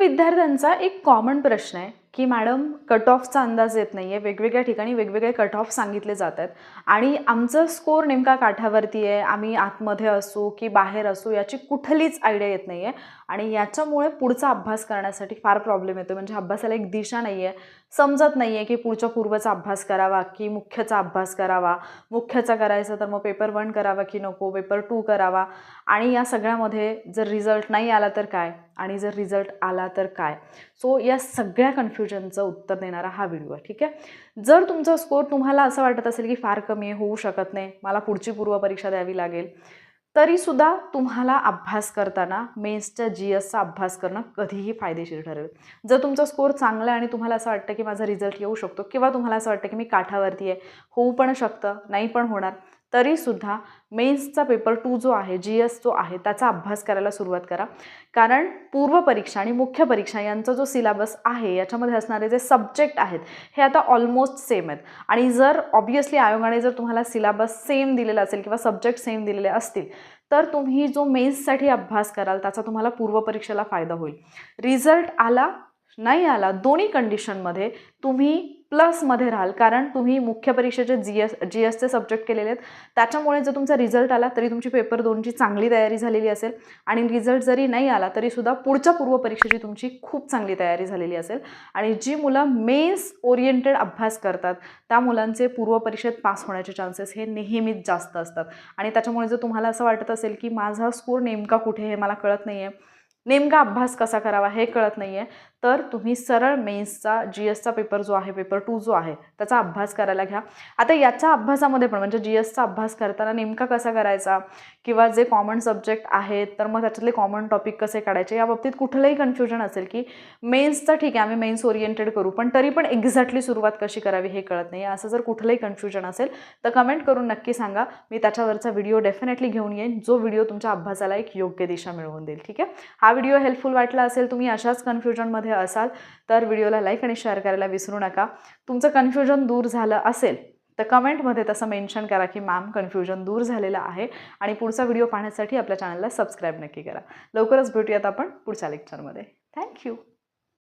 विद्यार्थ्यांचा एक कॉमन प्रश्न आहे की मॅडम कट ऑफचा अंदाज येत नाही आहे, वेगवेगळ्या ठिकाणी वेगवेगळे कट ऑफ सांगितले जात आहेत आणि आमचा स्कोर नेमका काठावरती आहे, आम्ही आतमध्ये असू की बाहेर असू याची कुठलीच आयडिया येत नाही आहे आणि याच्यामुळे पुढचा अभ्यास करण्यासाठी फार प्रॉब्लेम येतो. म्हणजे अभ्यासाला एक दिशा नाही आहे, समजत नाही आहे की पूर्वचा अभ्यास करावा की मुख्यचा अभ्यास करावा, मुख्यचा करायचा तर मग पेपर 1 करावा की नको, पेपर 2 करावा आणि या सगळ्यामध्ये जर रिझल्ट नाही आला तर काय आणि जर रिझल्ट आला तर काय. सो या सगळ्या कन्फ्युजनचं उत्तर देणारा हा व्हिडिओ आहे. ठीक आहे. जर तुमचा स्कोर तुम्हाला असं वाटत असेल की फार कमी आहे, होऊ शकत नाही, मला पुढची पूर्वपरीक्षा द्यावी लागेल, तरीसुद्धा तुम्हाला अभ्यास करताना मेन्सच्या GSचा अभ्यास करणं कधीही फायदेशीर ठरेल. जर तुमचा स्कोर चांगला आहे आणि तुम्हाला असं वाटतं की माझा रिझल्ट येऊ शकतो किंवा तुम्हाला असं वाटतं की मी काठावरती आहे, होऊ पण शकतं, नाही पण होणार, तरीसुद्धा मेन्सचा पेपर 2 जो आहे, GS जो आहे, त्याचा अभ्यास करायला सुरुवात करा. कारण पूर्वपरीक्षा आणि मुख्य परीक्षा यांचा जो सिलेबस आहे याच्यामध्ये असणारे जे सब्जेक्ट आहेत हे आता ऑलमोस्ट सेम आहेत आणि जर ऑब्व्हियसली आयोगाने जर तुम्हाला सिलेबस सेम दिलेला असेल किंवा सब्जेक्ट सेम दिलेले असतील तर तुम्ही जो मेन्ससाठी अभ्यास कराल त्याचा तुम्हाला पूर्वपरीक्षेला फायदा होईल. रिझल्ट आला नाही आला दोन्ही कंडिशनमध्ये तुम्ही प्लसमध्ये राहाल, कारण तुम्ही मुख्य परीक्षेचे GSचे सब्जेक्ट केलेले आहेत. त्याच्यामुळे जर तुमचा रिझल्ट आला तरी तुमची पेपर 2ची चांगली तयारी झालेली असेल आणि रिझल्ट जरी नाही आला तरीसुद्धा पुढच्या पूर्वपरीक्षेची तुमची खूप चांगली तयारी झालेली असेल आणि जी मुलं मेन्स ओरिएंटेड अभ्यास करतात त्या मुलांचे पूर्वपरीक्षेत पास होण्याचे चान्सेस हे नेहमीच जास्त असतात. आणि त्याच्यामुळे जर तुम्हाला असं वाटत असेल की माझा स्कोर नेमका कुठे हे मला कळत नाही आहे, नेमका अभ्यास कसा करावा हे कळत नाही आहे, तर तुम्ही सरळ मेन्सचा GSचा पेपर जो आहे, पेपर 2 जो आहे, त्याचा अभ्यास करायला घ्या. आता याच्या अभ्यासामध्ये पण म्हणजे GSचा अभ्यास करताना नेमका कसा करायचा किंवा जे कॉमन सब्जेक्ट आहेत तर मग त्याच्यातले कॉमन टॉपिक कसे काढायचे या बाबतीत कुठलंही कन्फ्युजन असेल की मेन्सचं ठीक आहे आम्ही मेन्स ओरिएंटेड करू पण तरी पण एक्झॅक्टली सुरुवात कशी करावी हे कळत नाही, असं जर कुठलंही कन्फ्युजन असेल तर कमेंट करून नक्की सांगा. मी त्याच्यावरचा व्हिडिओ डेफिनेटली घेऊन येईन जो व्हिडिओ तुमच्या अभ्यासाला एक योग्य दिशा मिळवून देईल. ठीक आहे. हा व्हिडिओ हेल्पफुल वाटला असेल, तुम्ही अशाच कन्फ्युजनमध्ये असाल तर व्हिडिओला लाईक आणि शेअर करायला विसरू नका. तुमचं कन्फ्युजन दूर झालं असेल तर कमेंटमध्ये तसं मेन्शन करा की मॅम कन्फ्युजन दूर झालेलं आहे आणि पुढचा व्हिडिओ पाहण्यासाठी आपल्या चॅनलला सबस्क्राईब नक्की करा. लवकरच भेटूयात आपण पुढच्या लेक्चरमध्ये. थँक्यू.